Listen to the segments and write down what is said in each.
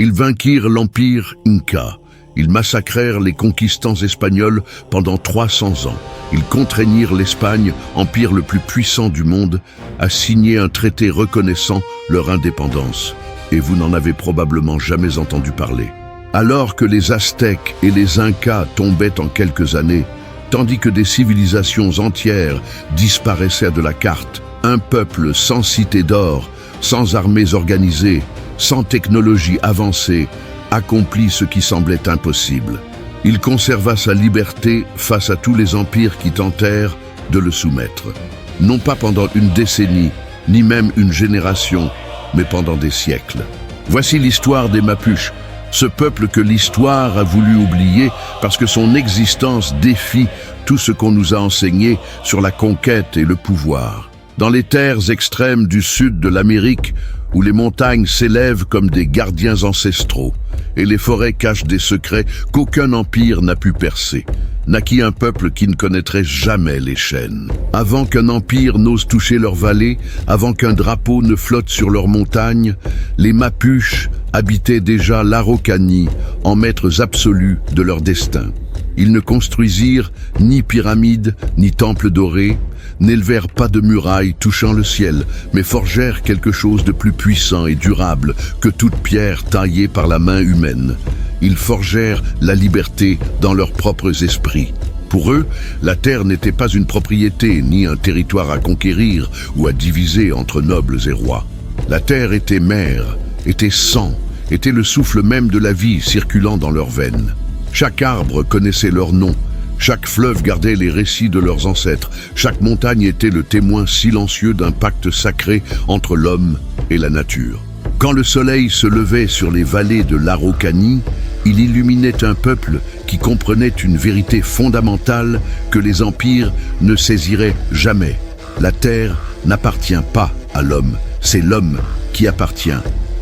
Ils vainquirent l'empire Inca. Ils massacrèrent les conquistants espagnols pendant 300 ans. Ils contraignirent l'Espagne, empire le plus puissant du monde, à signer un traité reconnaissant leur indépendance. Et vous n'en avez probablement jamais entendu parler. Alors que les Aztèques et les Incas tombaient en quelques années, tandis que des civilisations entières disparaissaient de la carte, un peuple sans cité d'or, sans armées organisées, sans technologie avancée, accomplit ce qui semblait impossible. Il conserva sa liberté face à tous les empires qui tentèrent de le soumettre. Non pas pendant une décennie, ni même une génération, mais pendant des siècles. Voici l'histoire des Mapuches, ce peuple que l'histoire a voulu oublier parce que son existence défie tout ce qu'on nous a enseigné sur la conquête et le pouvoir. Dans les terres extrêmes du sud de l'Amérique, où les montagnes s'élèvent comme des gardiens ancestraux, et les forêts cachent des secrets qu'aucun empire n'a pu percer, naquit un peuple qui ne connaîtrait jamais les chaînes. Avant qu'un empire n'ose toucher leurs vallées, avant qu'un drapeau ne flotte sur leurs montagnes, les Mapuches habitaient déjà l'Araucanie en maîtres absolus de leur destin. Ils ne construisirent ni pyramides, ni temples dorés, n'élevèrent pas de murailles touchant le ciel, mais forgèrent quelque chose de plus puissant et durable que toute pierre taillée par la main humaine. Ils forgèrent la liberté dans leurs propres esprits. Pour eux, la terre n'était pas une propriété, ni un territoire à conquérir ou à diviser entre nobles et rois. La terre était mère, était sang, était le souffle même de la vie circulant dans leurs veines. Chaque arbre connaissait leur nom, chaque fleuve gardait les récits de leurs ancêtres, chaque montagne était le témoin silencieux d'un pacte sacré entre l'homme et la nature. Quand le soleil se levait sur les vallées de l'Araucanie, il illuminait un peuple qui comprenait une vérité fondamentale que les empires ne saisiraient jamais. La terre n'appartient pas à l'homme, c'est l'homme qui appartient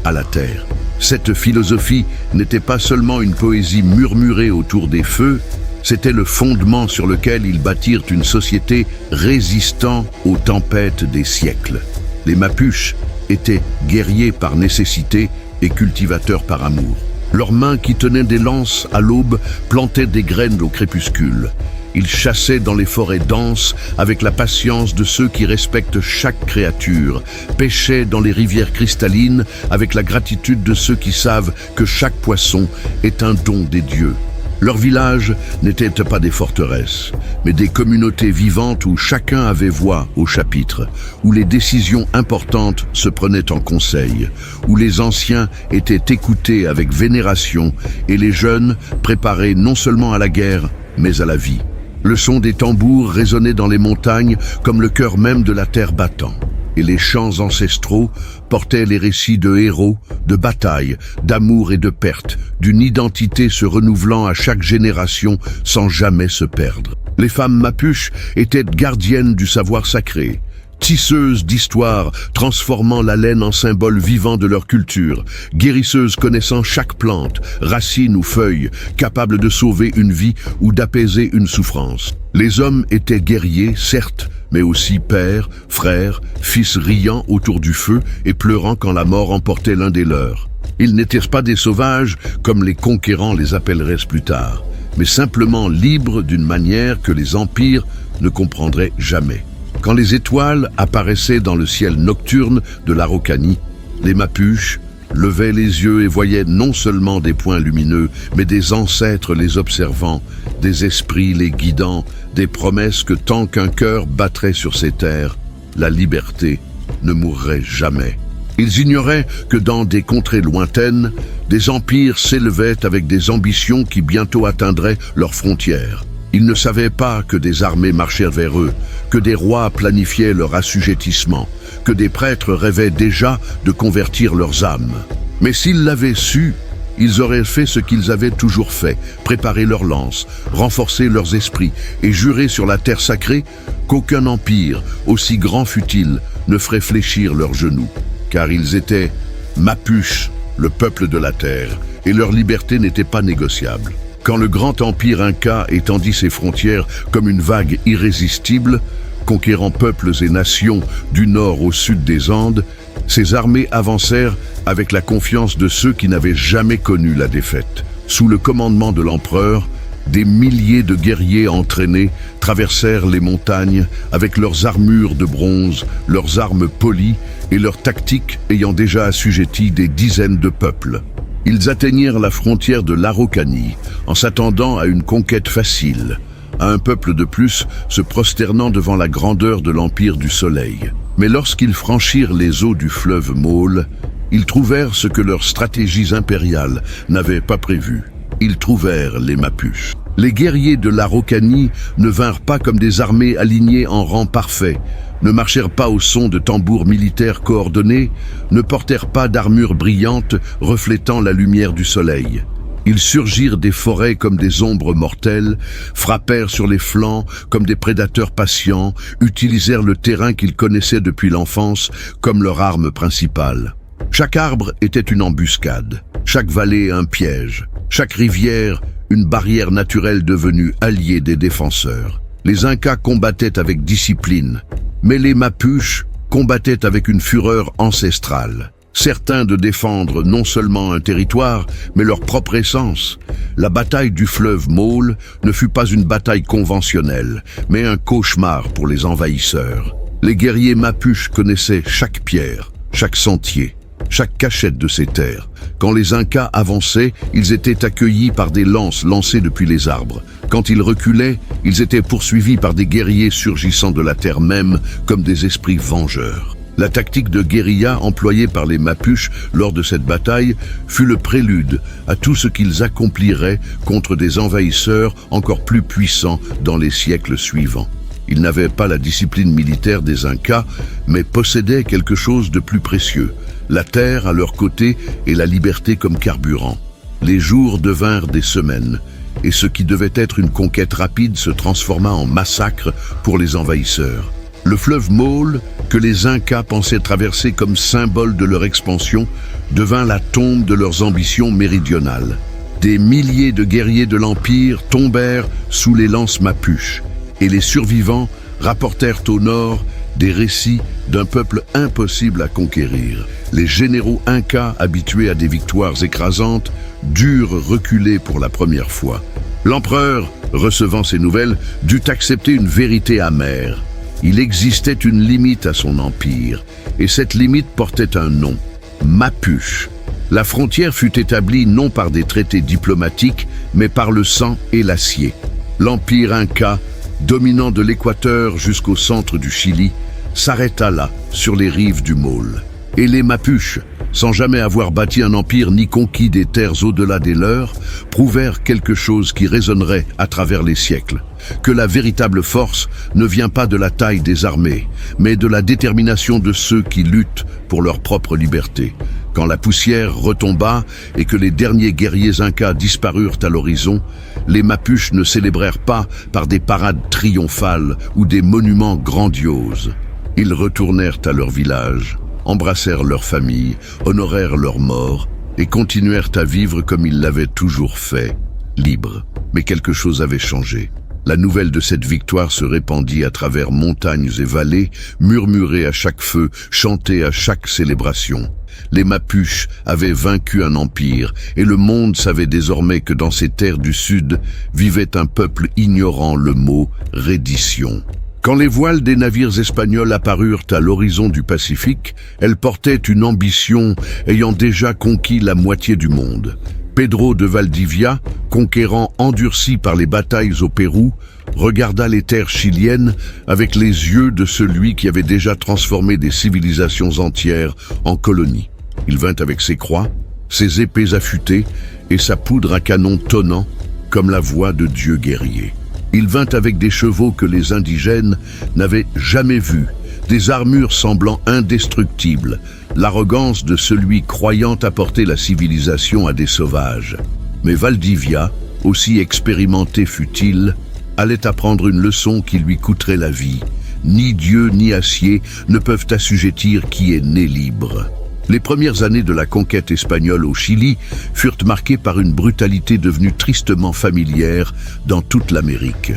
à la terre. Cette philosophie n'était pas seulement une poésie murmurée autour des feux, c'était le fondement sur lequel ils bâtirent une société résistant aux tempêtes des siècles. Les Mapuches étaient guerriers par nécessité et cultivateurs par amour. Leurs mains qui tenaient des lances à l'aube plantaient des graines au crépuscule. Ils chassaient dans les forêts denses avec la patience de ceux qui respectent chaque créature, pêchaient dans les rivières cristallines avec la gratitude de ceux qui savent que chaque poisson est un don des dieux. Leurs villages n'étaient pas des forteresses, mais des communautés vivantes où chacun avait voix au chapitre, où les décisions importantes se prenaient en conseil, où les anciens étaient écoutés avec vénération et les jeunes préparés non seulement à la guerre, mais à la vie. Le son des tambours résonnait dans les montagnes comme le cœur même de la terre battant. Et les chants ancestraux portaient les récits de héros, de batailles, d'amour et de pertes, d'une identité se renouvelant à chaque génération sans jamais se perdre. Les femmes mapuches étaient gardiennes du savoir sacré, tisseuses d'histoires transformant la laine en symbole vivant de leur culture, guérisseuses connaissant chaque plante, racine ou feuille, capables de sauver une vie ou d'apaiser une souffrance. Les hommes étaient guerriers, certes, mais aussi pères, frères, fils riant autour du feu et pleurant quand la mort emportait l'un des leurs. Ils n'étaient pas des sauvages comme les conquérants les appelleraient plus tard, mais simplement libres d'une manière que les empires ne comprendraient jamais. Quand les étoiles apparaissaient dans le ciel nocturne de l'Araucanie, les Mapuches levaient les yeux et voyaient non seulement des points lumineux, mais des ancêtres les observant, des esprits les guidant, des promesses que tant qu'un cœur battrait sur ces terres, la liberté ne mourrait jamais. Ils ignoraient que dans des contrées lointaines, des empires s'élevaient avec des ambitions qui bientôt atteindraient leurs frontières. Ils ne savaient pas que des armées marchèrent vers eux, que des rois planifiaient leur assujettissement, que des prêtres rêvaient déjà de convertir leurs âmes. Mais s'ils l'avaient su, ils auraient fait ce qu'ils avaient toujours fait, préparer leurs lances, renforcer leurs esprits et jurer sur la terre sacrée qu'aucun empire, aussi grand fût-il, ne ferait fléchir leurs genoux. Car ils étaient Mapuches, le peuple de la terre, et leur liberté n'était pas négociable. Quand le grand empire Inca étendit ses frontières comme une vague irrésistible, conquérant peuples et nations du nord au sud des Andes, Ces armées avancèrent avec la confiance de ceux qui n'avaient jamais connu la défaite. Sous le commandement de l'empereur, des milliers de guerriers entraînés traversèrent les montagnes avec leurs armures de bronze, leurs armes polies et leurs tactiques ayant déjà assujetti des dizaines de peuples. Ils atteignirent la frontière de l'Araucanie en s'attendant à une conquête facile, à un peuple de plus se prosternant devant la grandeur de l'Empire du Soleil. Mais lorsqu'ils franchirent les eaux du fleuve Maule, ils trouvèrent ce que leurs stratégies impériales n'avaient pas prévu. Ils trouvèrent les Mapuches. Les guerriers de l'Araucanie ne vinrent pas comme des armées alignées en rang parfait, ne marchèrent pas au son de tambours militaires coordonnés, ne portèrent pas d'armure brillante reflétant la lumière du soleil. Ils surgirent des forêts comme des ombres mortelles, frappèrent sur les flancs comme des prédateurs patients, utilisèrent le terrain qu'ils connaissaient depuis l'enfance comme leur arme principale. Chaque arbre était une embuscade, chaque vallée un piège, chaque rivière une barrière naturelle devenue alliée des défenseurs. Les Incas combattaient avec discipline, mais les Mapuches combattaient avec une fureur ancestrale. Certains de défendre non seulement un territoire, mais leur propre essence. La bataille du fleuve Maule ne fut pas une bataille conventionnelle, mais un cauchemar pour les envahisseurs. Les guerriers Mapuches connaissaient chaque pierre, chaque sentier, chaque cachette de ces terres. Quand les Incas avançaient, ils étaient accueillis par des lances lancées depuis les arbres. Quand ils reculaient, ils étaient poursuivis par des guerriers surgissant de la terre même comme des esprits vengeurs. La tactique de guérilla employée par les Mapuches lors de cette bataille fut le prélude à tout ce qu'ils accompliraient contre des envahisseurs encore plus puissants dans les siècles suivants. Ils n'avaient pas la discipline militaire des Incas, mais possédaient quelque chose de plus précieux, la terre à leur côté et la liberté comme carburant. Les jours devinrent des semaines, et ce qui devait être une conquête rapide se transforma en massacre pour les envahisseurs. Le fleuve Maule, que les Incas pensaient traverser comme symbole de leur expansion, devint la tombe de leurs ambitions méridionales. Des milliers de guerriers de l'Empire tombèrent sous les lances Mapuches, et les survivants rapportèrent au nord des récits d'un peuple impossible à conquérir. Les généraux Incas, habitués à des victoires écrasantes, durent reculer pour la première fois. L'empereur, recevant ces nouvelles, dut accepter une vérité amère. Il existait une limite à son empire, et cette limite portait un nom, Mapuche. La frontière fut établie non par des traités diplomatiques, mais par le sang et l'acier. L'empire Inca, dominant de l'équateur jusqu'au centre du Chili, s'arrêta là, sur les rives du Maule. Et les Mapuches, sans jamais avoir bâti un empire ni conquis des terres au-delà des leurs, prouvèrent quelque chose qui résonnerait à travers les siècles. Que la véritable force ne vient pas de la taille des armées, mais de la détermination de ceux qui luttent pour leur propre liberté. Quand la poussière retomba et que les derniers guerriers incas disparurent à l'horizon, les Mapuches ne célébrèrent pas par des parades triomphales ou des monuments grandioses. Ils retournèrent à leur village, embrassèrent leurs familles, honorèrent leurs morts et continuèrent à vivre comme ils l'avaient toujours fait, libres. Mais quelque chose avait changé. La nouvelle de cette victoire se répandit à travers montagnes et vallées, murmurée à chaque feu, chantée à chaque célébration. Les Mapuches avaient vaincu un empire, et le monde savait désormais que dans ces terres du Sud vivait un peuple ignorant le mot « reddition ». Quand les voiles des navires espagnols apparurent à l'horizon du Pacifique, elles portaient une ambition ayant déjà conquis la moitié du monde. Pedro de Valdivia, conquérant endurci par les batailles au Pérou, regarda les terres chiliennes avec les yeux de celui qui avait déjà transformé des civilisations entières en colonies. Il vint avec ses croix, ses épées affûtées et sa poudre à canon tonnant comme la voix de Dieu guerrier. Il vint avec des chevaux que les indigènes n'avaient jamais vus, des armures semblant indestructibles, l'arrogance de celui croyant apporter la civilisation à des sauvages. Mais Valdivia, aussi expérimenté fut-il, allait apprendre une leçon qui lui coûterait la vie. Ni Dieu ni acier ne peuvent assujettir qui est né libre. Les premières années de la conquête espagnole au Chili furent marquées par une brutalité devenue tristement familière dans toute l'Amérique.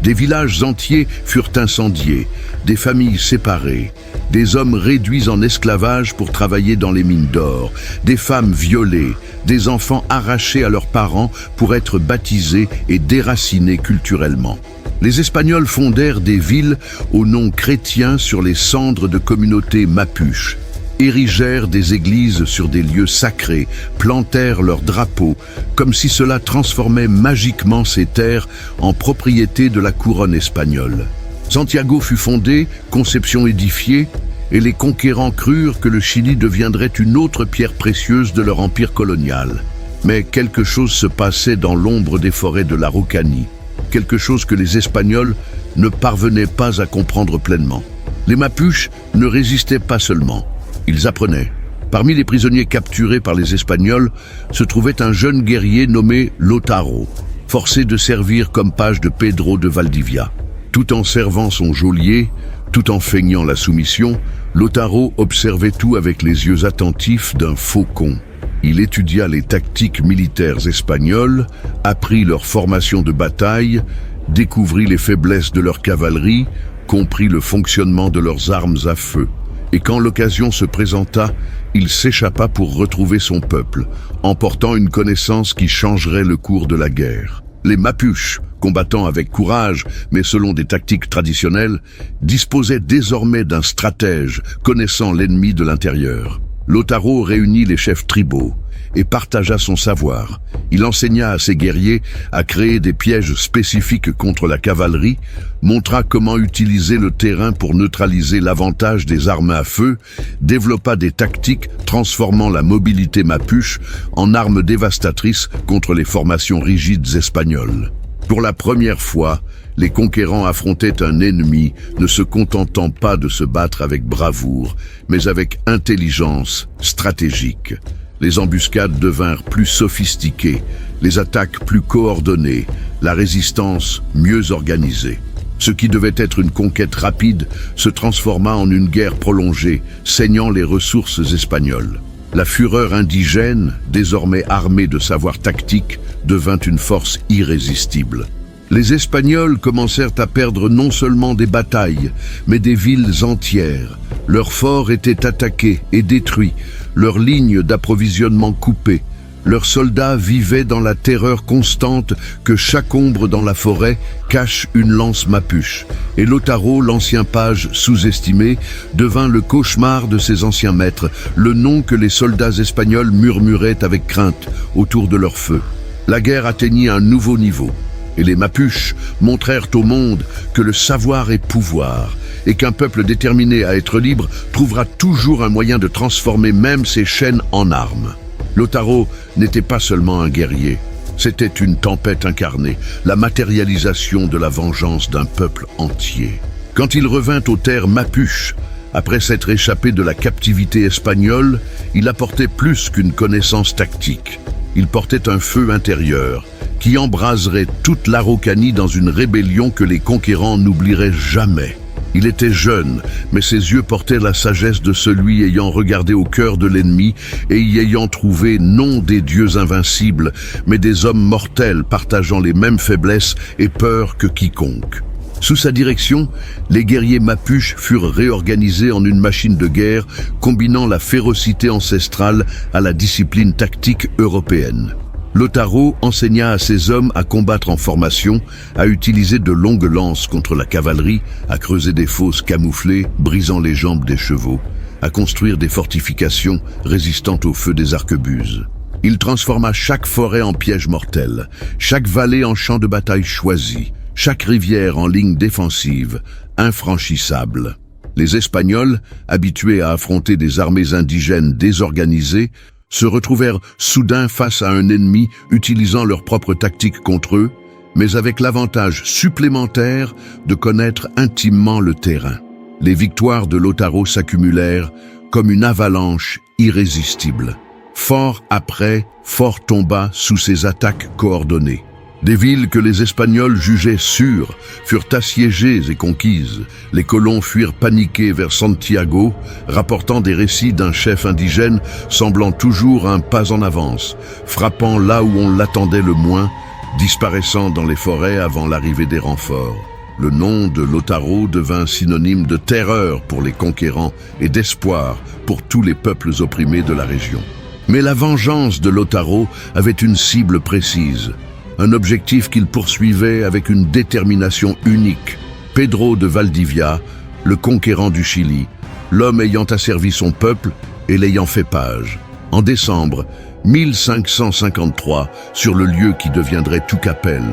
Des villages entiers furent incendiés, des familles séparées, des hommes réduits en esclavage pour travailler dans les mines d'or, des femmes violées, des enfants arrachés à leurs parents pour être baptisés et déracinés culturellement. Les Espagnols fondèrent des villes au nom chrétien sur les cendres de communautés mapuches, érigèrent des églises sur des lieux sacrés, plantèrent leurs drapeaux, comme si cela transformait magiquement ces terres en propriété de la couronne espagnole. Santiago fut fondé, Concepción édifiée, et les conquérants crurent que le Chili deviendrait une autre pierre précieuse de leur empire colonial. Mais quelque chose se passait dans l'ombre des forêts de l'Araucanie, quelque chose que les Espagnols ne parvenaient pas à comprendre pleinement. Les Mapuches ne résistaient pas seulement. Ils apprenaient. Parmi les prisonniers capturés par les Espagnols se trouvait un jeune guerrier nommé Lautaro, forcé de servir comme page de Pedro de Valdivia. Tout en servant son geôlier, tout en feignant la soumission, Lautaro observait tout avec les yeux attentifs d'un faucon. Il étudia les tactiques militaires espagnoles, apprit leur formation de bataille, découvrit les faiblesses de leur cavalerie, comprit le fonctionnement de leurs armes à feu. Et quand l'occasion se présenta, il s'échappa pour retrouver son peuple, emportant une connaissance qui changerait le cours de la guerre. Les Mapuches, combattant avec courage, mais selon des tactiques traditionnelles, disposaient désormais d'un stratège connaissant l'ennemi de l'intérieur. Lautaro réunit les chefs tribaux et partagea son savoir. Il enseigna à ses guerriers à créer des pièges spécifiques contre la cavalerie, montra comment utiliser le terrain pour neutraliser l'avantage des armes à feu, développa des tactiques transformant la mobilité mapuche en arme dévastatrice contre les formations rigides espagnoles. Pour la première fois, les conquérants affrontaient un ennemi ne se contentant pas de se battre avec bravoure, mais avec intelligence stratégique. Les embuscades devinrent plus sophistiquées, les attaques plus coordonnées, la résistance mieux organisée. Ce qui devait être une conquête rapide se transforma en une guerre prolongée, saignant les ressources espagnoles. La fureur indigène, désormais armée de savoir tactique, devint une force irrésistible. Les Espagnols commencèrent à perdre non seulement des batailles, mais des villes entières. Leurs forts étaient attaqués et détruits, leurs lignes d'approvisionnement coupées. Leurs soldats vivaient dans la terreur constante que chaque ombre dans la forêt cache une lance mapuche. Et Lautaro, l'ancien page sous-estimé, devint le cauchemar de ses anciens maîtres, le nom que les soldats espagnols murmuraient avec crainte autour de leur feu. La guerre atteignit un nouveau niveau. Et les Mapuches montrèrent au monde que le savoir est pouvoir, et qu'un peuple déterminé à être libre trouvera toujours un moyen de transformer même ses chaînes en armes. Lautaro n'était pas seulement un guerrier, c'était une tempête incarnée, la matérialisation de la vengeance d'un peuple entier. Quand il revint aux terres mapuches, après s'être échappé de la captivité espagnole, il apportait plus qu'une connaissance tactique. Il portait un feu intérieur, qui embraserait toute l'Araucanie dans une rébellion que les conquérants n'oublieraient jamais. Il était jeune, mais ses yeux portaient la sagesse de celui ayant regardé au cœur de l'ennemi et y ayant trouvé non des dieux invincibles, mais des hommes mortels partageant les mêmes faiblesses et peurs que quiconque. Sous sa direction, les guerriers mapuches furent réorganisés en une machine de guerre combinant la férocité ancestrale à la discipline tactique européenne. Lautaro enseigna à ses hommes à combattre en formation, à utiliser de longues lances contre la cavalerie, à creuser des fosses camouflées, brisant les jambes des chevaux, à construire des fortifications résistantes au feu des arquebuses. Il transforma chaque forêt en piège mortel, chaque vallée en champ de bataille choisi, chaque rivière en ligne défensive, infranchissable. Les Espagnols, habitués à affronter des armées indigènes désorganisées, se retrouvèrent soudain face à un ennemi utilisant leur propre tactique contre eux, mais avec l'avantage supplémentaire de connaître intimement le terrain. Les victoires de Lautaro s'accumulèrent comme une avalanche irrésistible. Fort après, fort tomba sous ses attaques coordonnées. Des villes que les Espagnols jugeaient sûres furent assiégées et conquises. Les colons fuirent paniqués vers Santiago, rapportant des récits d'un chef indigène semblant toujours un pas en avance, frappant là où on l'attendait le moins, disparaissant dans les forêts avant l'arrivée des renforts. Le nom de Lautaro devint synonyme de terreur pour les conquérants et d'espoir pour tous les peuples opprimés de la région. Mais la vengeance de Lautaro avait une cible précise, un objectif qu'il poursuivait avec une détermination unique. Pedro de Valdivia, le conquérant du Chili, l'homme ayant asservi son peuple et l'ayant fait page. En décembre 1553, sur le lieu qui deviendrait Tucapel,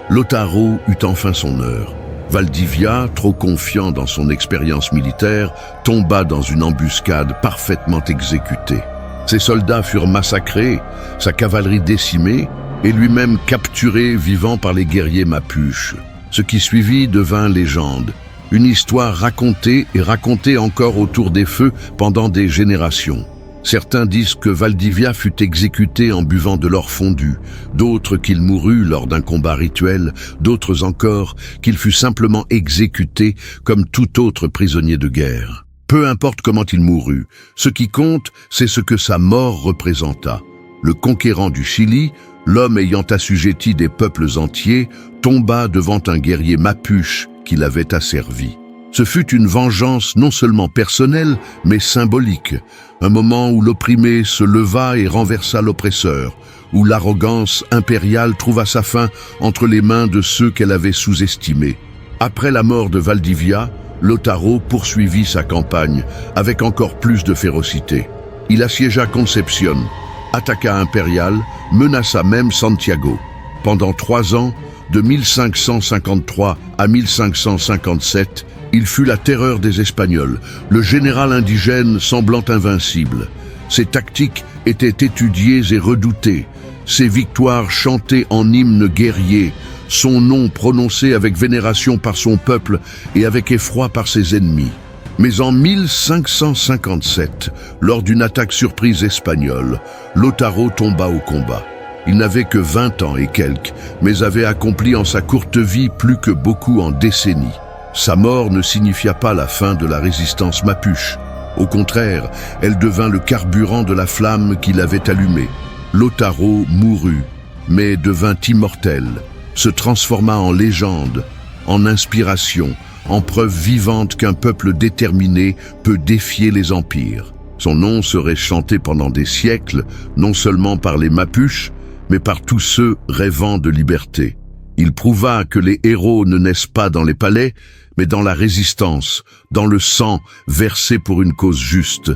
Lautaro eut enfin son heure. Valdivia, trop confiant dans son expérience militaire, tomba dans une embuscade parfaitement exécutée. Ses soldats furent massacrés, sa cavalerie décimée, et lui-même capturé vivant par les guerriers mapuches. Ce qui suivit devint légende, une histoire racontée et racontée encore autour des feux pendant des générations. Certains disent que Valdivia fut exécuté en buvant de l'or fondu, d'autres qu'il mourut lors d'un combat rituel, d'autres encore qu'il fut simplement exécuté comme tout autre prisonnier de guerre. Peu importe comment il mourut, ce qui compte, c'est ce que sa mort représenta. Le conquérant du Chili, l'homme ayant assujetti des peuples entiers, tomba devant un guerrier mapuche qui l'avait asservi. Ce fut une vengeance non seulement personnelle, mais symbolique, un moment où l'opprimé se leva et renversa l'oppresseur, où l'arrogance impériale trouva sa fin entre les mains de ceux qu'elle avait sous-estimés. Après la mort de Valdivia, Lautaro poursuivit sa campagne avec encore plus de férocité. Il assiégea Concepción, attaqua Impérial, menaça même Santiago. Pendant 3 ans, de 1553 à 1557, il fut la terreur des Espagnols, le général indigène semblant invincible. Ses tactiques étaient étudiées et redoutées, ses victoires chantées en hymnes guerriers, son nom prononcé avec vénération par son peuple et avec effroi par ses ennemis. Mais en 1557, lors d'une attaque surprise espagnole, Lautaro tomba au combat. Il n'avait que 20 ans et quelques, mais avait accompli en sa courte vie plus que beaucoup en décennies. Sa mort ne signifia pas la fin de la résistance mapuche. Au contraire, elle devint le carburant de la flamme qui l'avait allumée. Lautaro mourut, mais devint immortel, se transforma en légende, en inspiration, en preuve vivante qu'un peuple déterminé peut défier les empires. Son nom serait chanté pendant des siècles, non seulement par les Mapuches, mais par tous ceux rêvant de liberté. Il prouva que les héros ne naissent pas dans les palais, mais dans la résistance, dans le sang versé pour une cause juste,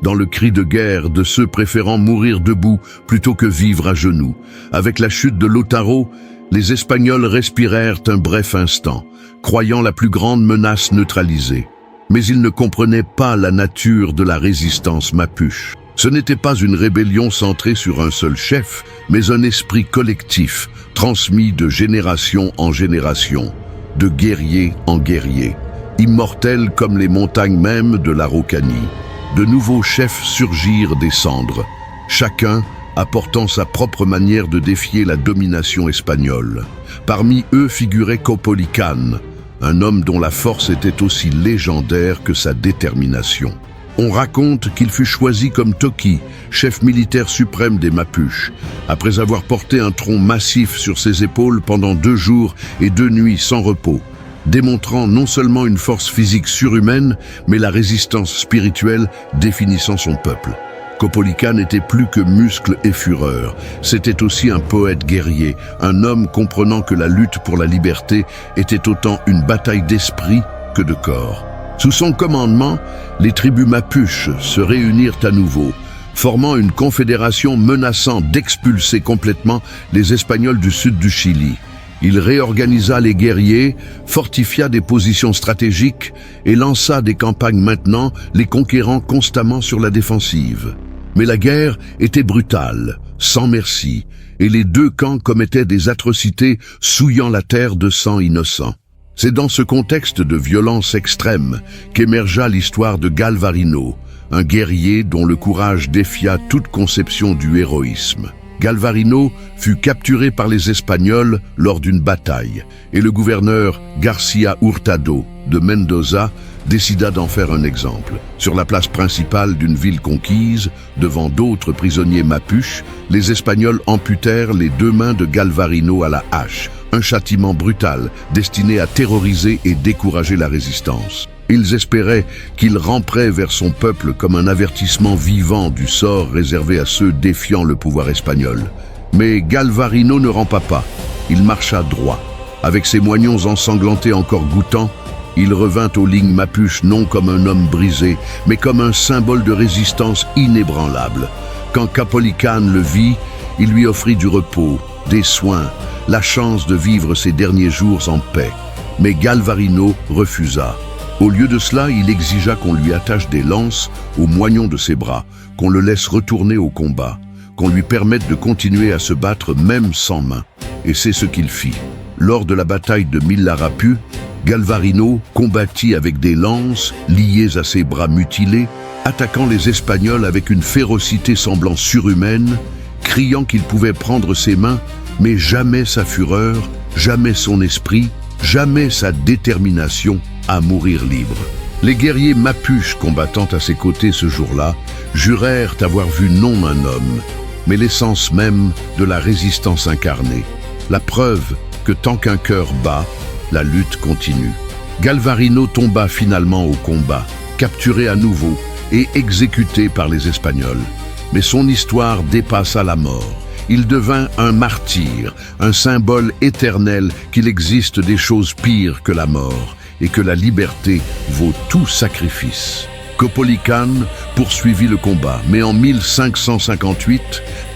dans le cri de guerre de ceux préférant mourir debout plutôt que vivre à genoux. Avec la chute de Lautaro, les Espagnols respirèrent un bref instant, croyant la plus grande menace neutralisée. Mais ils ne comprenaient pas la nature de la résistance mapuche. Ce n'était pas une rébellion centrée sur un seul chef, mais un esprit collectif, transmis de génération en génération, de guerrier en guerrier, immortel comme les montagnes mêmes de l'Araucanie. De nouveaux chefs surgirent des cendres, chacun apportant sa propre manière de défier la domination espagnole. Parmi eux figurait Caupolicán, un homme dont la force était aussi légendaire que sa détermination. On raconte qu'il fut choisi comme Toqui, chef militaire suprême des Mapuches, après avoir porté un tronc massif sur ses épaules pendant 2 jours et 2 nuits sans repos, démontrant non seulement une force physique surhumaine, mais la résistance spirituelle définissant son peuple. Caupolicán n'était plus que muscle et fureur, c'était aussi un poète guerrier, un homme comprenant que la lutte pour la liberté était autant une bataille d'esprit que de corps. Sous son commandement, les tribus mapuches se réunirent à nouveau, formant une confédération menaçant d'expulser complètement les Espagnols du sud du Chili. Il réorganisa les guerriers, fortifia des positions stratégiques et lança des campagnes maintenant, les conquérant constamment sur la défensive. Mais la guerre était brutale, sans merci, et les 2 camps commettaient des atrocités souillant la terre de sang innocent. C'est dans ce contexte de violence extrême qu'émergea l'histoire de Galvarino, un guerrier dont le courage défia toute conception du héroïsme. Galvarino fut capturé par les Espagnols lors d'une bataille et le gouverneur García Hurtado de Mendoza décida d'en faire un exemple. Sur la place principale d'une ville conquise, devant d'autres prisonniers mapuches, les Espagnols amputèrent les 2 mains de Galvarino à la hache, un châtiment brutal destiné à terroriser et décourager la résistance. Ils espéraient qu'il ramperait vers son peuple comme un avertissement vivant du sort réservé à ceux défiant le pouvoir espagnol. Mais Galvarino ne rampa pas, il marcha droit. Avec ses moignons ensanglantés encore gouttants, il revint aux lignes mapuches non comme un homme brisé, mais comme un symbole de résistance inébranlable. Quand Capolicán le vit, il lui offrit du repos, des soins, la chance de vivre ses derniers jours en paix. Mais Galvarino refusa. Au lieu de cela, il exigea qu'on lui attache des lances aux moignons de ses bras, qu'on le laisse retourner au combat, qu'on lui permette de continuer à se battre même sans main. Et c'est ce qu'il fit. Lors de la bataille de Millarapu, Galvarino combattit avec des lances liées à ses bras mutilés, attaquant les Espagnols avec une férocité semblant surhumaine, criant qu'il pouvait prendre ses mains, mais jamais sa fureur, jamais son esprit, jamais sa détermination à mourir libre. Les guerriers mapuches combattant à ses côtés ce jour-là jurèrent avoir vu non un homme, mais l'essence même de la résistance incarnée, la preuve que tant qu'un cœur bat, la lutte continue. Galvarino tomba finalement au combat, capturé à nouveau et exécuté par les Espagnols. Mais son histoire dépassa la mort. Il devint un martyr, un symbole éternel qu'il existe des choses pires que la mort et que la liberté vaut tout sacrifice. Capolicán poursuivit le combat, mais en 1558,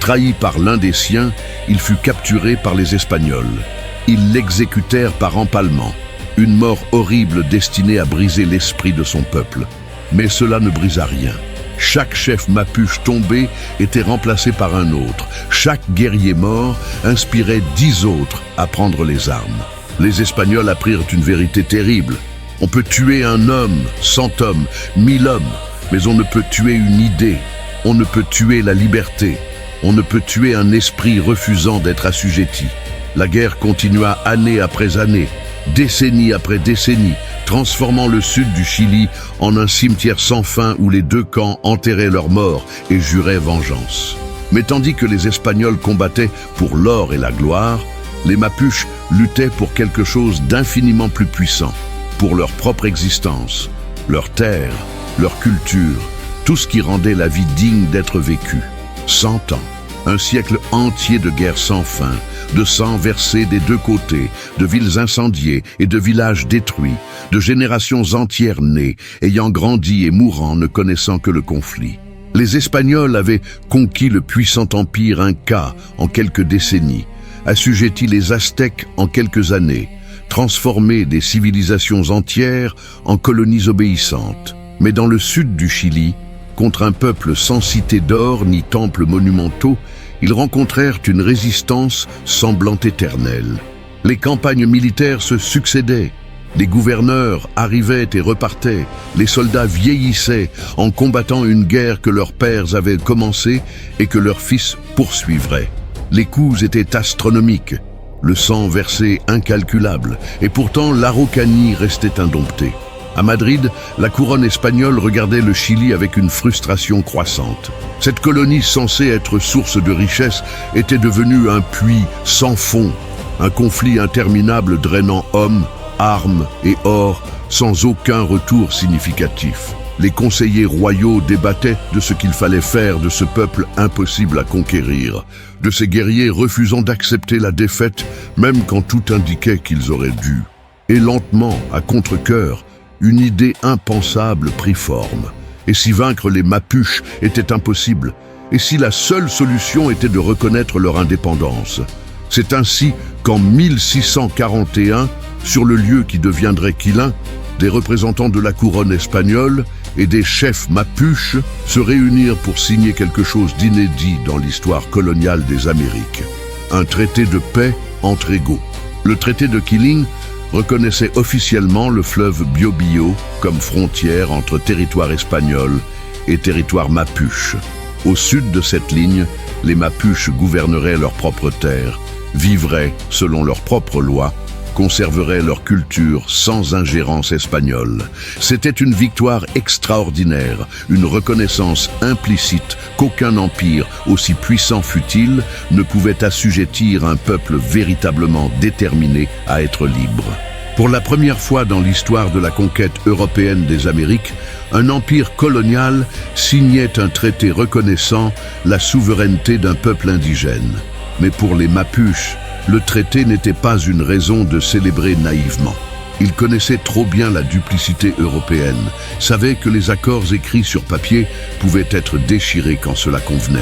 trahi par l'un des siens, il fut capturé par les Espagnols. Ils l'exécutèrent par empalement, une mort horrible destinée à briser l'esprit de son peuple. Mais cela ne brisa rien. Chaque chef mapuche tombé était remplacé par un autre. Chaque guerrier mort inspirait 10 autres à prendre les armes. Les Espagnols apprirent une vérité terrible. On peut tuer un homme, 100 hommes, 1000 hommes, mais on ne peut tuer une idée. On ne peut tuer la liberté. On ne peut tuer un esprit refusant d'être assujetti. La guerre continua année après année, décennie après décennie, transformant le sud du Chili en un cimetière sans fin où les 2 camps enterraient leurs morts et juraient vengeance. Mais tandis que les Espagnols combattaient pour l'or et la gloire, les Mapuches luttaient pour quelque chose d'infiniment plus puissant, pour leur propre existence, leur terre, leur culture, tout ce qui rendait la vie digne d'être vécue. 100 ans, un siècle entier de guerre sans fin, de sang versé des 2 côtés, de villes incendiées et de villages détruits, de générations entières nées, ayant grandi et mourant ne connaissant que le conflit. Les Espagnols avaient conquis le puissant empire Inca en quelques décennies, assujetti les Aztèques en quelques années, transformé des civilisations entières en colonies obéissantes. Mais dans le sud du Chili, contre un peuple sans cité d'or ni temples monumentaux, ils rencontrèrent une résistance semblant éternelle. Les campagnes militaires se succédaient, les gouverneurs arrivaient et repartaient, les soldats vieillissaient en combattant une guerre que leurs pères avaient commencée et que leurs fils poursuivraient. Les coûts étaient astronomiques, le sang versé incalculable, et pourtant l'Araucanie restait indomptée. À Madrid, la couronne espagnole regardait le Chili avec une frustration croissante. Cette colonie censée être source de richesse était devenue un puits sans fond, un conflit interminable drainant hommes, armes et or sans aucun retour significatif. Les conseillers royaux débattaient de ce qu'il fallait faire de ce peuple impossible à conquérir, de ces guerriers refusant d'accepter la défaite même quand tout indiquait qu'ils auraient dû. Et lentement, à contre-cœur, une idée impensable prit forme. Et si vaincre les Mapuches était impossible, et si la seule solution était de reconnaître leur indépendance. C'est ainsi qu'en 1641, sur le lieu qui deviendrait Quilín, des représentants de la couronne espagnole et des chefs Mapuches se réunirent pour signer quelque chose d'inédit dans l'histoire coloniale des Amériques. Un traité de paix entre égaux. Le traité de Quilín reconnaissait officiellement le fleuve Biobío comme frontière entre territoire espagnol et territoire mapuche. Au sud de cette ligne, les Mapuches gouverneraient leur propre terre, vivraient selon leurs propres lois, conserveraient leur culture sans ingérence espagnole. C'était une victoire extraordinaire, une reconnaissance implicite qu'aucun empire, aussi puissant fût-il, ne pouvait assujettir un peuple véritablement déterminé à être libre. Pour la première fois dans l'histoire de la conquête européenne des Amériques, un empire colonial signait un traité reconnaissant la souveraineté d'un peuple indigène. Mais pour les Mapuches, le traité n'était pas une raison de célébrer naïvement. Ils connaissaient trop bien la duplicité européenne, savaient que les accords écrits sur papier pouvaient être déchirés quand cela convenait.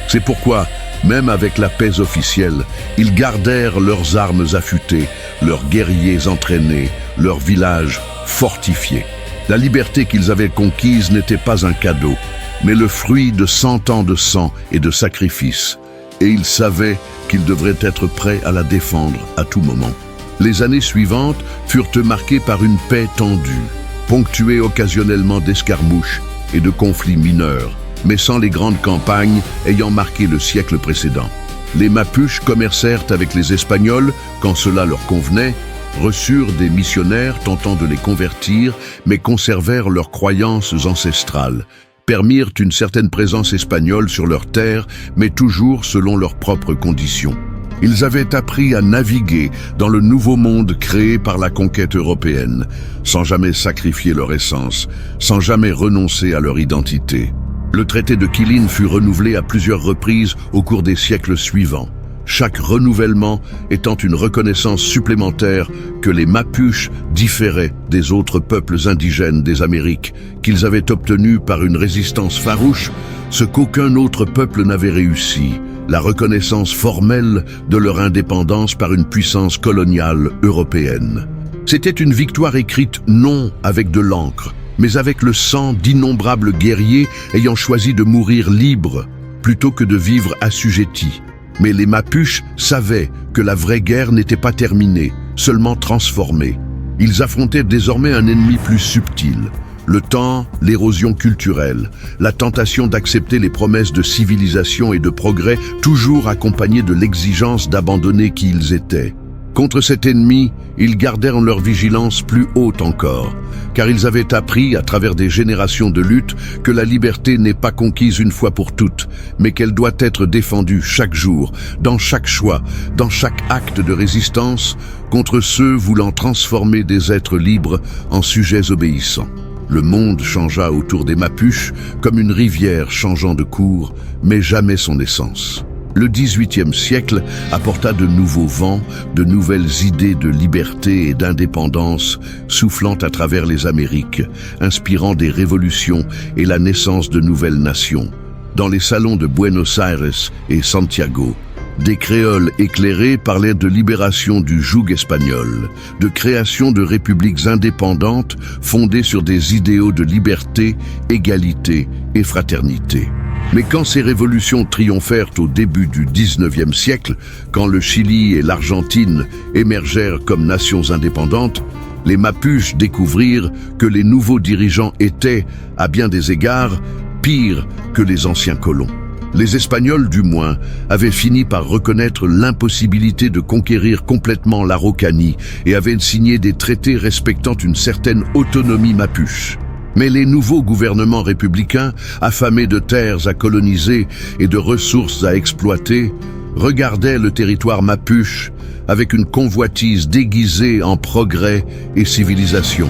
C'est pourquoi, même avec la paix officielle, ils gardèrent leurs armes affûtées, leurs guerriers entraînés, leurs villages fortifiés. La liberté qu'ils avaient conquise n'était pas un cadeau, mais le fruit de 100 ans de sang et de sacrifices. Et ils savaient qu'ils devraient être prêts à la défendre à tout moment. Les années suivantes furent marquées par une paix tendue, ponctuée occasionnellement d'escarmouches et de conflits mineurs, mais sans les grandes campagnes ayant marqué le siècle précédent. Les Mapuches commercèrent avec les Espagnols quand cela leur convenait, reçurent des missionnaires tentant de les convertir, mais conservèrent leurs croyances ancestrales, permirent une certaine présence espagnole sur leurs terres, mais toujours selon leurs propres conditions. Ils avaient appris à naviguer dans le nouveau monde créé par la conquête européenne, sans jamais sacrifier leur essence, sans jamais renoncer à leur identité. Le traité de Quilín fut renouvelé à plusieurs reprises au cours des siècles suivants, chaque renouvellement étant une reconnaissance supplémentaire que les Mapuches différaient des autres peuples indigènes des Amériques, qu'ils avaient obtenu par une résistance farouche, ce qu'aucun autre peuple n'avait réussi, la reconnaissance formelle de leur indépendance par une puissance coloniale européenne. C'était une victoire écrite non avec de l'encre, mais avec le sang d'innombrables guerriers ayant choisi de mourir libres plutôt que de vivre assujettis. Mais les Mapuches savaient que la vraie guerre n'était pas terminée, seulement transformée. Ils affrontaient désormais un ennemi plus subtil. Le temps, l'érosion culturelle, la tentation d'accepter les promesses de civilisation et de progrès, toujours accompagnées de l'exigence d'abandonner qui ils étaient. Contre cet ennemi, ils gardèrent leur vigilance plus haute encore, car ils avaient appris, à travers des générations de lutte, que la liberté n'est pas conquise une fois pour toutes, mais qu'elle doit être défendue chaque jour, dans chaque choix, dans chaque acte de résistance, contre ceux voulant transformer des êtres libres en sujets obéissants. Le monde changea autour des Mapuches comme une rivière changeant de cours, mais jamais son essence. Le XVIIIe siècle apporta de nouveaux vents, de nouvelles idées de liberté et d'indépendance soufflant à travers les Amériques, inspirant des révolutions et la naissance de nouvelles nations. Dans les salons de Buenos Aires et Santiago, des créoles éclairés parlaient de libération du joug espagnol, de création de républiques indépendantes fondées sur des idéaux de liberté, égalité et fraternité. Mais quand ces révolutions triomphèrent au début du XIXe siècle, quand le Chili et l'Argentine émergèrent comme nations indépendantes, les Mapuches découvrirent que les nouveaux dirigeants étaient, à bien des égards, pires que les anciens colons. Les Espagnols, du moins, avaient fini par reconnaître l'impossibilité de conquérir complètement l'Araucanie et avaient signé des traités respectant une certaine autonomie mapuche. Mais les nouveaux gouvernements républicains, affamés de terres à coloniser et de ressources à exploiter, regardaient le territoire mapuche avec une convoitise déguisée en progrès et civilisation.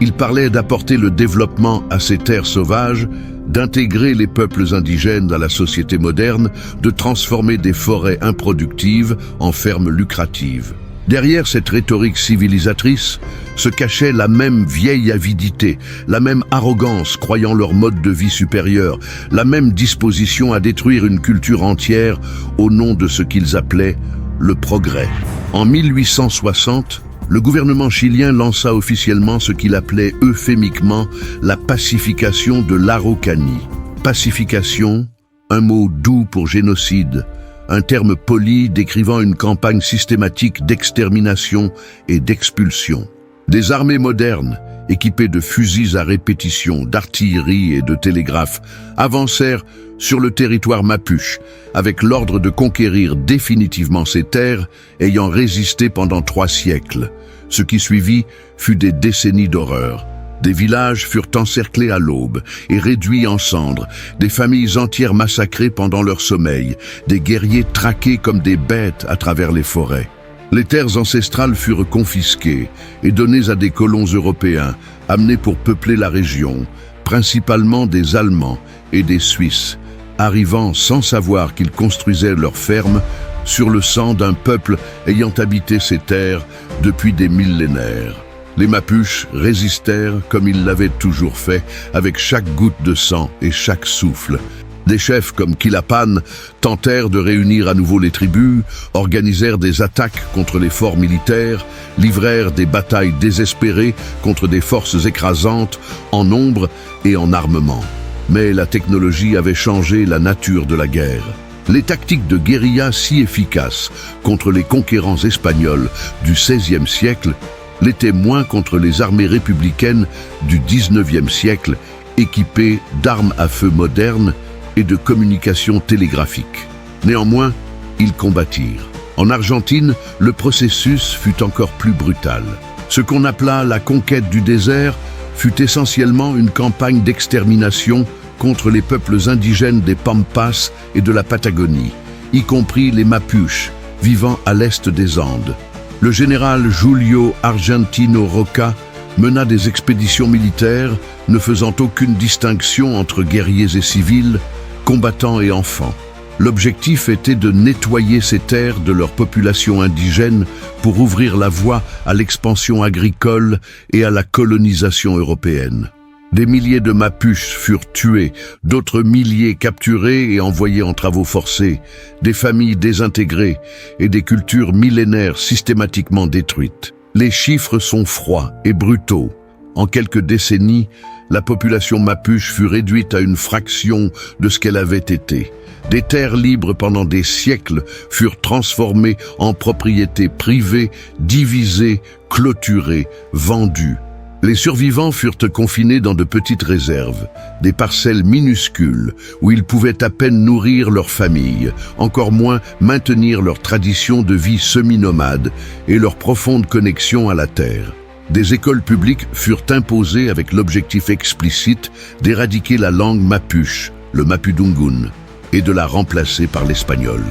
Ils parlaient d'apporter le développement à ces terres sauvages, d'intégrer les peuples indigènes à la société moderne, de transformer des forêts improductives en fermes lucratives. Derrière cette rhétorique civilisatrice se cachait la même vieille avidité, la même arrogance croyant leur mode de vie supérieur, la même disposition à détruire une culture entière au nom de ce qu'ils appelaient le progrès. En 1860, le gouvernement chilien lança officiellement ce qu'il appelait euphémiquement la pacification de l'Araucanie. Pacification, un mot doux pour génocide, un terme poli décrivant une campagne systématique d'extermination et d'expulsion. Des armées modernes, équipés de fusils à répétition, d'artillerie et de télégraphes, avancèrent sur le territoire mapuche, avec l'ordre de conquérir définitivement ces terres ayant résisté pendant 3 siècles. Ce qui suivit fut des décennies d'horreur. Des villages furent encerclés à l'aube et réduits en cendres, des familles entières massacrées pendant leur sommeil, des guerriers traqués comme des bêtes à travers les forêts. Les terres ancestrales furent confisquées et données à des colons européens, amenés pour peupler la région, principalement des Allemands et des Suisses, arrivant sans savoir qu'ils construisaient leurs fermes sur le sang d'un peuple ayant habité ces terres depuis des millénaires. Les Mapuches résistèrent comme ils l'avaient toujours fait, avec chaque goutte de sang et chaque souffle. Des chefs comme Quilapán tentèrent de réunir à nouveau les tribus, organisèrent des attaques contre les forts militaires, livrèrent des batailles désespérées contre des forces écrasantes en nombre et en armement. Mais la technologie avait changé la nature de la guerre. Les tactiques de guérilla si efficaces contre les conquérants espagnols du XVIe siècle l'étaient moins contre les armées républicaines du XIXe siècle, équipées d'armes à feu modernes et de communications télégraphiques. Néanmoins, ils combattirent. En Argentine, le processus fut encore plus brutal. Ce qu'on appela la conquête du désert fut essentiellement une campagne d'extermination contre les peuples indigènes des Pampas et de la Patagonie, y compris les Mapuches, vivant à l'est des Andes. Le général Julio Argentino Roca mena des expéditions militaires ne faisant aucune distinction entre guerriers et civils, combattants et enfants. L'objectif était de nettoyer ces terres de leur population indigène pour ouvrir la voie à l'expansion agricole et à la colonisation européenne. Des milliers de Mapuches furent tués, d'autres milliers capturés et envoyés en travaux forcés, des familles désintégrées et des cultures millénaires systématiquement détruites. Les chiffres sont froids et brutaux. En quelques décennies, la population mapuche fut réduite à une fraction de ce qu'elle avait été. Des terres libres pendant des siècles furent transformées en propriétés privées, divisées, clôturées, vendues. Les survivants furent confinés dans de petites réserves, des parcelles minuscules où ils pouvaient à peine nourrir leur famille, encore moins maintenir leur tradition de vie semi-nomade et leur profonde connexion à la terre. Des écoles publiques furent imposées avec l'objectif explicite d'éradiquer la langue mapuche, le mapudungun, et de la remplacer par l'espagnol.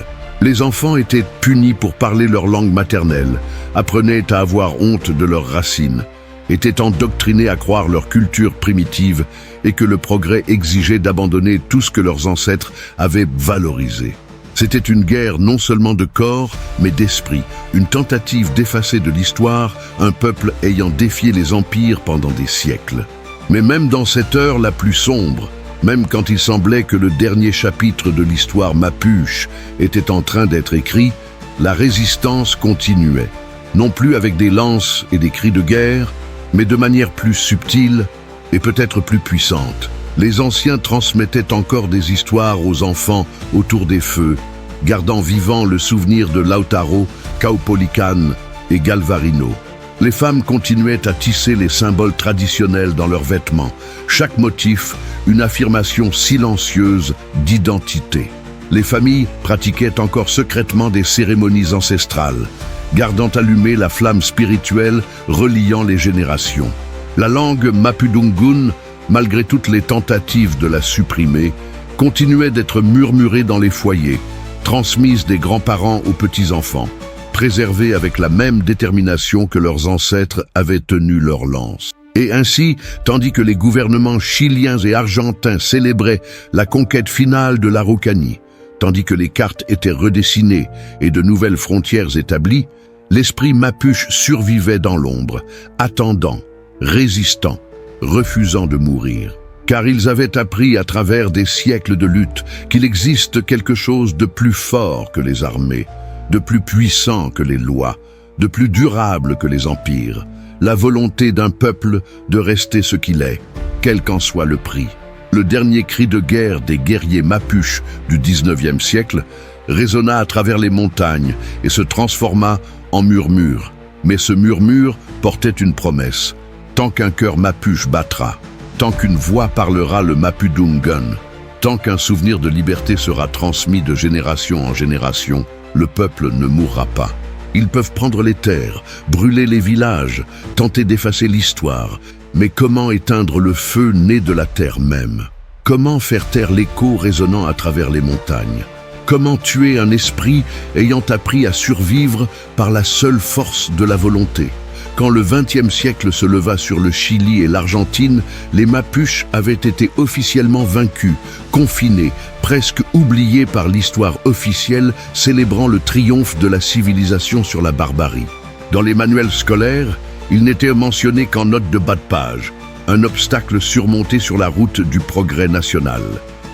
Les enfants étaient punis pour parler leur langue maternelle, apprenaient à avoir honte de leurs racines, étaient endoctrinés à croire leur culture primitive et que le progrès exigeait d'abandonner tout ce que leurs ancêtres avaient valorisé. C'était une guerre non seulement de corps, mais d'esprit, une tentative d'effacer de l'histoire un peuple ayant défié les empires pendant des siècles. Mais même dans cette heure la plus sombre, même quand il semblait que le dernier chapitre de l'histoire mapuche était en train d'être écrit, la résistance continuait, non plus avec des lances et des cris de guerre, mais de manière plus subtile et peut-être plus puissante. Les anciens transmettaient encore des histoires aux enfants autour des feux, gardant vivant le souvenir de Lautaro, Caupolicán et Galvarino. Les femmes continuaient à tisser les symboles traditionnels dans leurs vêtements, chaque motif une affirmation silencieuse d'identité. Les familles pratiquaient encore secrètement des cérémonies ancestrales, gardant allumée la flamme spirituelle reliant les générations. La langue mapudungun, malgré toutes les tentatives de la supprimer, continuait d'être murmurée dans les foyers, transmise des grands-parents aux petits-enfants, préservée avec la même détermination que leurs ancêtres avaient tenu leur lance. Et ainsi, tandis que les gouvernements chiliens et argentins célébraient la conquête finale de l'Araucanie, tandis que les cartes étaient redessinées et de nouvelles frontières établies, l'esprit mapuche survivait dans l'ombre, attendant, résistant, refusant de mourir. Car ils avaient appris à travers des siècles de lutte qu'il existe quelque chose de plus fort que les armées, de plus puissant que les lois, de plus durable que les empires, la volonté d'un peuple de rester ce qu'il est, quel qu'en soit le prix. Le dernier cri de guerre des guerriers mapuches du XIXe siècle résonna à travers les montagnes et se transforma en murmure. Mais ce murmure portait une promesse. Tant qu'un cœur mapuche battra, tant qu'une voix parlera le Mapudungun, tant qu'un souvenir de liberté sera transmis de génération en génération, le peuple ne mourra pas. Ils peuvent prendre les terres, brûler les villages, tenter d'effacer l'histoire, mais comment éteindre le feu né de la terre même? Comment faire taire l'écho résonnant à travers les montagnes? Comment tuer un esprit ayant appris à survivre par la seule force de la volonté? Quand le XXe siècle se leva sur le Chili et l'Argentine, les Mapuches avaient été officiellement vaincus, confinés, presque oubliés par l'histoire officielle célébrant le triomphe de la civilisation sur la barbarie. Dans les manuels scolaires, il n'était mentionné qu'en note de bas de page, un obstacle surmonté sur la route du progrès national.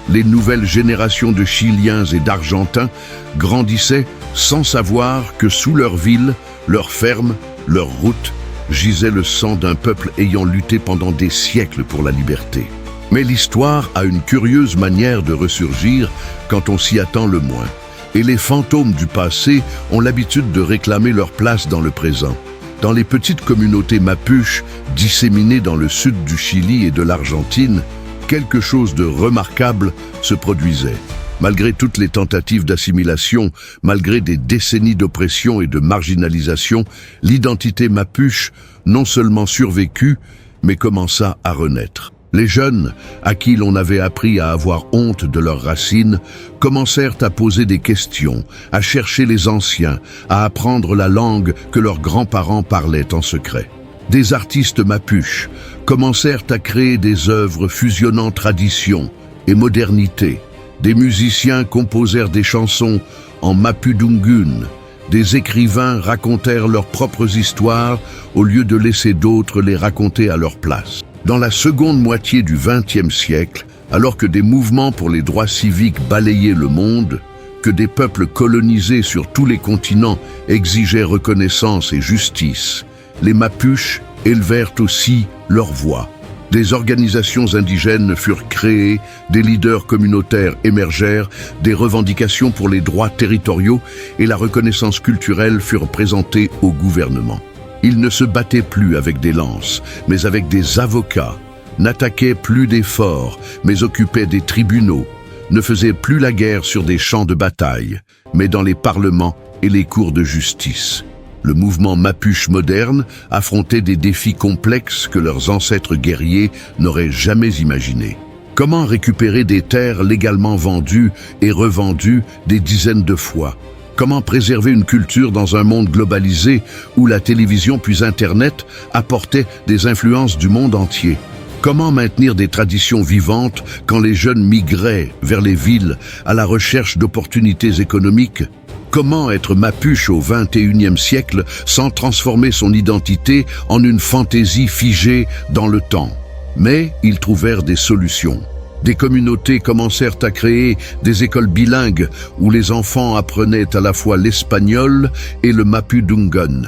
Les nouvelles générations de Chiliens et d'Argentins grandissaient sans savoir que sous leurs villes, leurs fermes, leurs routes, gisait le sang d'un peuple ayant lutté pendant des siècles pour la liberté. Mais l'histoire a une curieuse manière de ressurgir quand on s'y attend le moins. Et les fantômes du passé ont l'habitude de réclamer leur place dans le présent. Dans les petites communautés mapuches disséminées dans le sud du Chili et de l'Argentine, quelque chose de remarquable se produisait. Malgré toutes les tentatives d'assimilation, malgré des décennies d'oppression et de marginalisation, l'identité mapuche non seulement survécut, mais commença à renaître. Les jeunes, à qui l'on avait appris à avoir honte de leurs racines, commencèrent à poser des questions, à chercher les anciens, à apprendre la langue que leurs grands-parents parlaient en secret. Des artistes mapuches commencèrent à créer des œuvres fusionnant tradition et modernité. Des musiciens composèrent des chansons en Mapudungun. Des écrivains racontèrent leurs propres histoires au lieu de laisser d'autres les raconter à leur place. Dans la seconde moitié du XXe siècle, alors que des mouvements pour les droits civiques balayaient le monde, que des peuples colonisés sur tous les continents exigeaient reconnaissance et justice, les Mapuches élevèrent aussi leur voix. Des organisations indigènes furent créées, des leaders communautaires émergèrent, des revendications pour les droits territoriaux et la reconnaissance culturelle furent présentées au gouvernement. Ils ne se battaient plus avec des lances, mais avec des avocats, n'attaquaient plus des forts, mais occupaient des tribunaux, ne faisaient plus la guerre sur des champs de bataille, mais dans les parlements et les cours de justice. Le mouvement mapuche moderne affrontait des défis complexes que leurs ancêtres guerriers n'auraient jamais imaginés. Comment récupérer des terres légalement vendues et revendues des dizaines de fois? Comment préserver une culture dans un monde globalisé où la télévision puis Internet apportaient des influences du monde entier? Comment maintenir des traditions vivantes quand les jeunes migraient vers les villes à la recherche d'opportunités économiques? Comment être mapuche au XXIe siècle sans transformer son identité en une fantaisie figée dans le temps? Mais ils trouvèrent des solutions. Des communautés commencèrent à créer des écoles bilingues où les enfants apprenaient à la fois l'espagnol et le Mapudungun.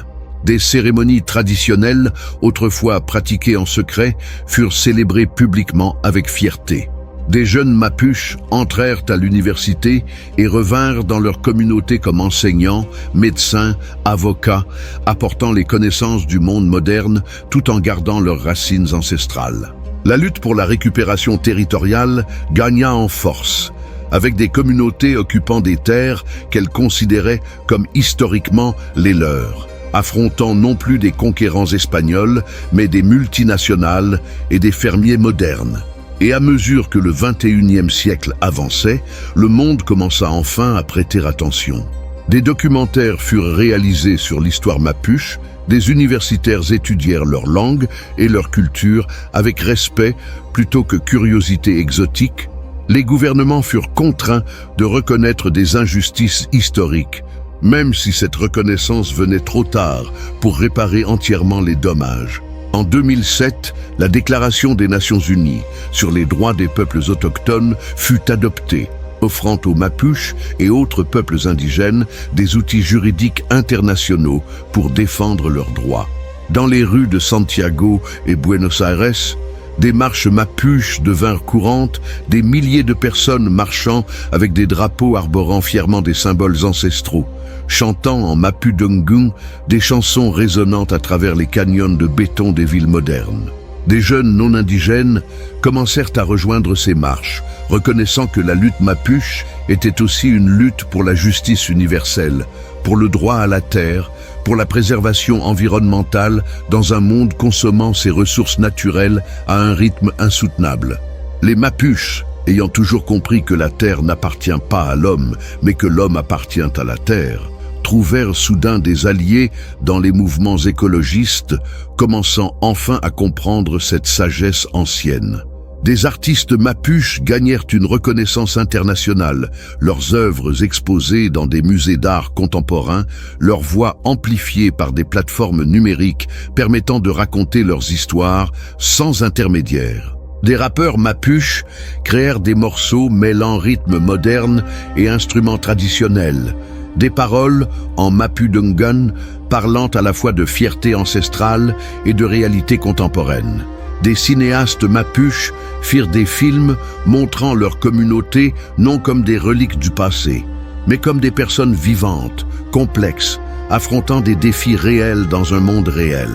Des cérémonies traditionnelles, autrefois pratiquées en secret, furent célébrées publiquement avec fierté. Des jeunes mapuches entrèrent à l'université et revinrent dans leur communauté comme enseignants, médecins, avocats, apportant les connaissances du monde moderne tout en gardant leurs racines ancestrales. La lutte pour la récupération territoriale gagna en force, avec des communautés occupant des terres qu'elles considéraient comme historiquement les leurs, affrontant non plus des conquérants espagnols, mais des multinationales et des fermiers modernes. Et à mesure que le XXIe siècle avançait, le monde commença enfin à prêter attention. Des documentaires furent réalisés sur l'histoire mapuche, des universitaires étudièrent leur langue et leur culture avec respect plutôt que curiosité exotique. Les gouvernements furent contraints de reconnaître des injustices historiques, même si cette reconnaissance venait trop tard pour réparer entièrement les dommages. En 2007, la Déclaration des Nations Unies sur les droits des peuples autochtones fut adoptée, offrant aux Mapuches et autres peuples indigènes des outils juridiques internationaux pour défendre leurs droits. Dans les rues de Santiago et Buenos Aires, Des marches mapuches devinrent courantes, des milliers de personnes marchant avec des drapeaux arborant fièrement des symboles ancestraux, chantant en mapudungun des chansons résonnantes à travers les canyons de béton des villes modernes. Des jeunes non indigènes commencèrent à rejoindre ces marches, reconnaissant que la lutte mapuche était aussi une lutte pour la justice universelle, pour le droit à la terre, pour la préservation environnementale dans un monde consommant ses ressources naturelles à un rythme insoutenable. Les mapuches, ayant toujours compris que la terre n'appartient pas à l'homme, mais que l'homme appartient à la terre, trouvèrent soudain des alliés dans les mouvements écologistes, commençant enfin à comprendre cette sagesse ancienne. Des artistes mapuches gagnèrent une reconnaissance internationale, leurs œuvres exposées dans des musées d'art contemporain, leurs voix amplifiées par des plateformes numériques permettant de raconter leurs histoires sans intermédiaire. Des rappeurs mapuches créèrent des morceaux mêlant rythme moderne et instruments traditionnels, des paroles en mapudungun parlant à la fois de fierté ancestrale et de réalité contemporaine. Des cinéastes mapuches firent des films montrant leur communauté non comme des reliques du passé, mais comme des personnes vivantes, complexes, affrontant des défis réels dans un monde réel.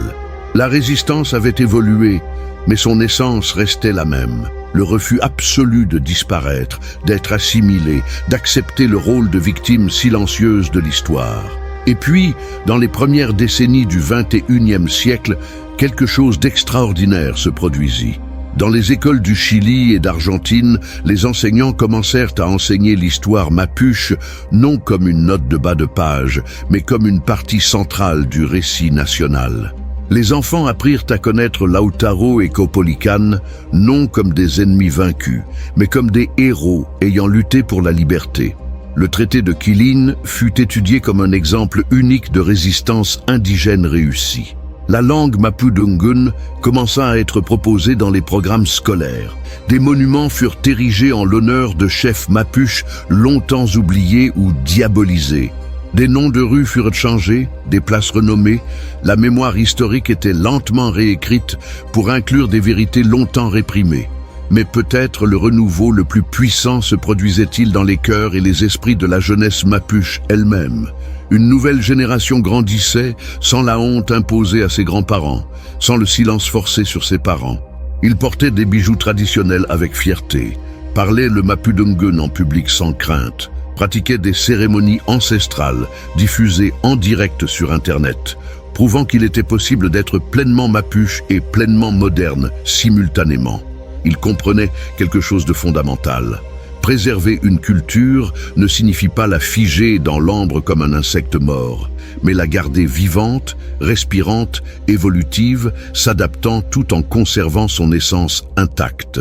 La résistance avait évolué, mais son essence restait la même. Le refus absolu de disparaître, d'être assimilé, d'accepter le rôle de victime silencieuse de l'histoire. Et puis, dans les premières décennies du XXIe siècle, quelque chose d'extraordinaire se produisit. Dans les écoles du Chili et d'Argentine, les enseignants commencèrent à enseigner l'histoire mapuche non comme une note de bas de page, mais comme une partie centrale du récit national. Les enfants apprirent à connaître Lautaro et Caupolicán non comme des ennemis vaincus, mais comme des héros ayant lutté pour la liberté. Le traité de Quilín fut étudié comme un exemple unique de résistance indigène réussie. La langue mapudungun commença à être proposée dans les programmes scolaires. Des monuments furent érigés en l'honneur de chefs mapuches longtemps oubliés ou diabolisés. Des noms de rues furent changés, des places renommées, la mémoire historique était lentement réécrite pour inclure des vérités longtemps réprimées. Mais peut-être le renouveau le plus puissant se produisait-il dans les cœurs et les esprits de la jeunesse mapuche elle-même. Une nouvelle génération grandissait sans la honte imposée à ses grands-parents, sans le silence forcé sur ses parents. Ils portaient des bijoux traditionnels avec fierté, parlaient le mapudungun en public sans crainte, pratiquaient des cérémonies ancestrales diffusées en direct sur Internet, prouvant qu'il était possible d'être pleinement mapuche et pleinement moderne simultanément. Ils comprenaient quelque chose de fondamental. Préserver une culture ne signifie pas la figer dans l'ambre comme un insecte mort, mais la garder vivante, respirante, évolutive, s'adaptant tout en conservant son essence intacte.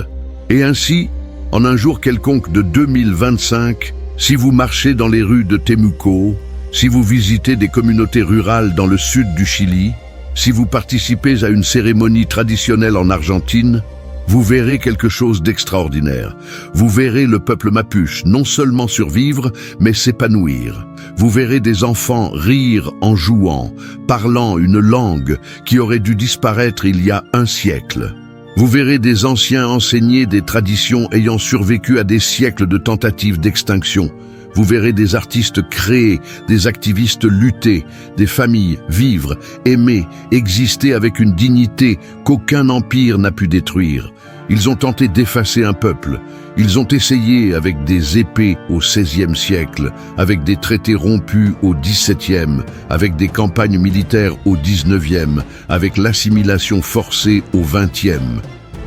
Et ainsi, en un jour quelconque de 2025, si vous marchez dans les rues de Temuco, si vous visitez des communautés rurales dans le sud du Chili, si vous participez à une cérémonie traditionnelle en Argentine, vous verrez quelque chose d'extraordinaire. Vous verrez le peuple mapuche non seulement survivre, mais s'épanouir. Vous verrez des enfants rire en jouant, parlant une langue qui aurait dû disparaître il y a un siècle. Vous verrez des anciens enseigner des traditions ayant survécu à des siècles de tentatives d'extinction. Vous verrez des artistes créer, des activistes lutter, des familles vivre, aimer, exister avec une dignité qu'aucun empire n'a pu détruire. Ils ont tenté d'effacer un peuple. Ils ont essayé avec des épées au XVIe siècle, avec des traités rompus au XVIIe, avec des campagnes militaires au XIXe, avec l'assimilation forcée au XXe.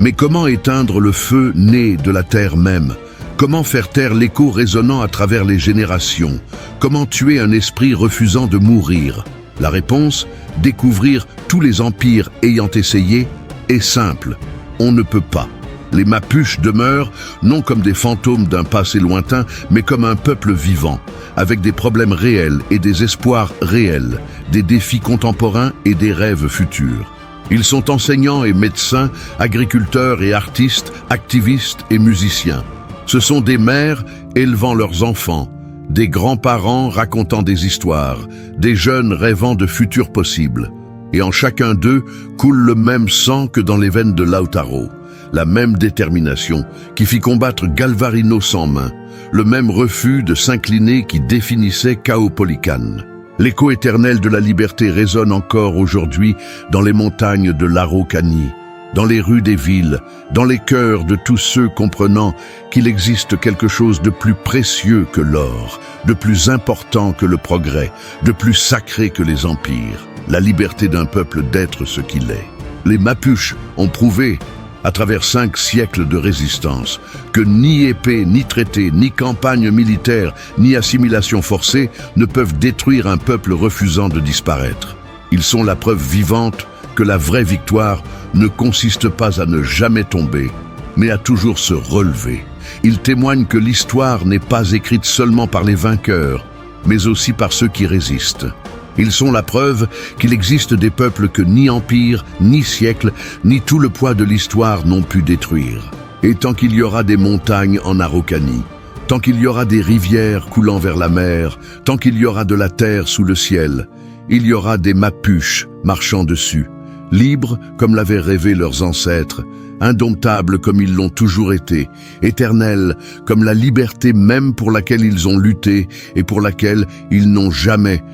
Mais comment éteindre le feu né de la terre même ? Comment faire taire l'écho résonnant à travers les générations? Comment tuer un esprit refusant de mourir? La réponse, découvrir tous les empires ayant essayé, est simple. On ne peut pas. Les Mapuches demeurent, non comme des fantômes d'un passé lointain, mais comme un peuple vivant, avec des problèmes réels et des espoirs réels, des défis contemporains et des rêves futurs. Ils sont enseignants et médecins, agriculteurs et artistes, activistes et musiciens. Ce sont des mères élevant leurs enfants, des grands-parents racontant des histoires, des jeunes rêvant de futurs possibles. Et en chacun d'eux coule le même sang que dans les veines de Lautaro. la même détermination qui fit combattre Galvarino sans main, le même refus de s'incliner qui définissait Cao Policán. L'écho éternel de la liberté résonne encore aujourd'hui dans les montagnes de l'Araucanie, dans les rues des villes, dans les cœurs de tous ceux comprenant qu'il existe quelque chose de plus précieux que l'or, de plus important que le progrès, de plus sacré que les empires, la liberté d'un peuple d'être ce qu'il est. Les Mapuches ont prouvé, à travers 5 siècles de résistance, que ni épée, ni traité, ni campagne militaire, ni assimilation forcée ne peuvent détruire un peuple refusant de disparaître. Ils sont la preuve vivante que la vraie victoire ne consiste pas à ne jamais tomber, mais à toujours se relever. Ils témoignent que l'histoire n'est pas écrite seulement par les vainqueurs, mais aussi par ceux qui résistent. Ils sont la preuve qu'il existe des peuples que ni empire, ni siècle, ni tout le poids de l'histoire n'ont pu détruire. Et tant qu'il y aura des montagnes en Araucanie, tant qu'il y aura des rivières coulant vers la mer, tant qu'il y aura de la terre sous le ciel, il y aura des Mapuches marchant dessus, libres comme l'avaient rêvé leurs ancêtres, indomptables comme ils l'ont toujours été, éternels comme la liberté même pour laquelle ils ont lutté et pour laquelle ils n'ont jamais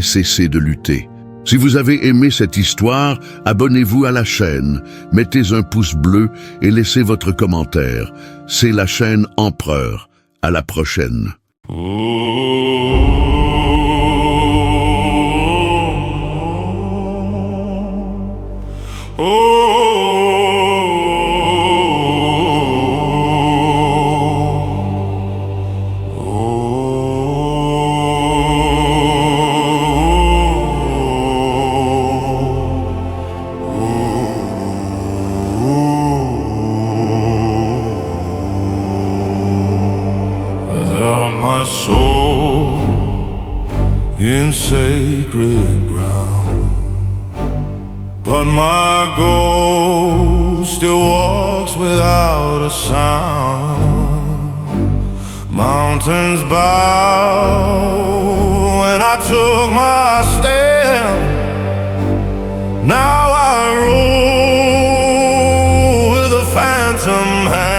cessé de lutter. Si vous avez aimé cette histoire, abonnez-vous à la chaîne, mettez un pouce bleu et laissez votre commentaire. C'est la chaîne Empereur. À la prochaine. My soul in sacred ground, but my ghost still walks without a sound. Mountains bow when I took my stand. Now I rule with a phantom hand.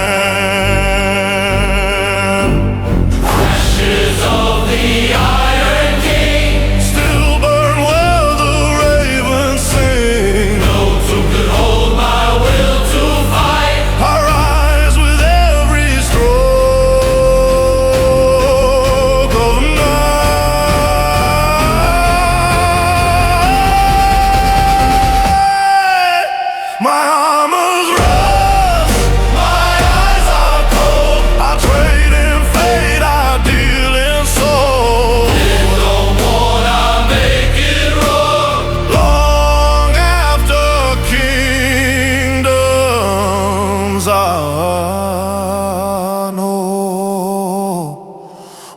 I know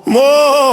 more.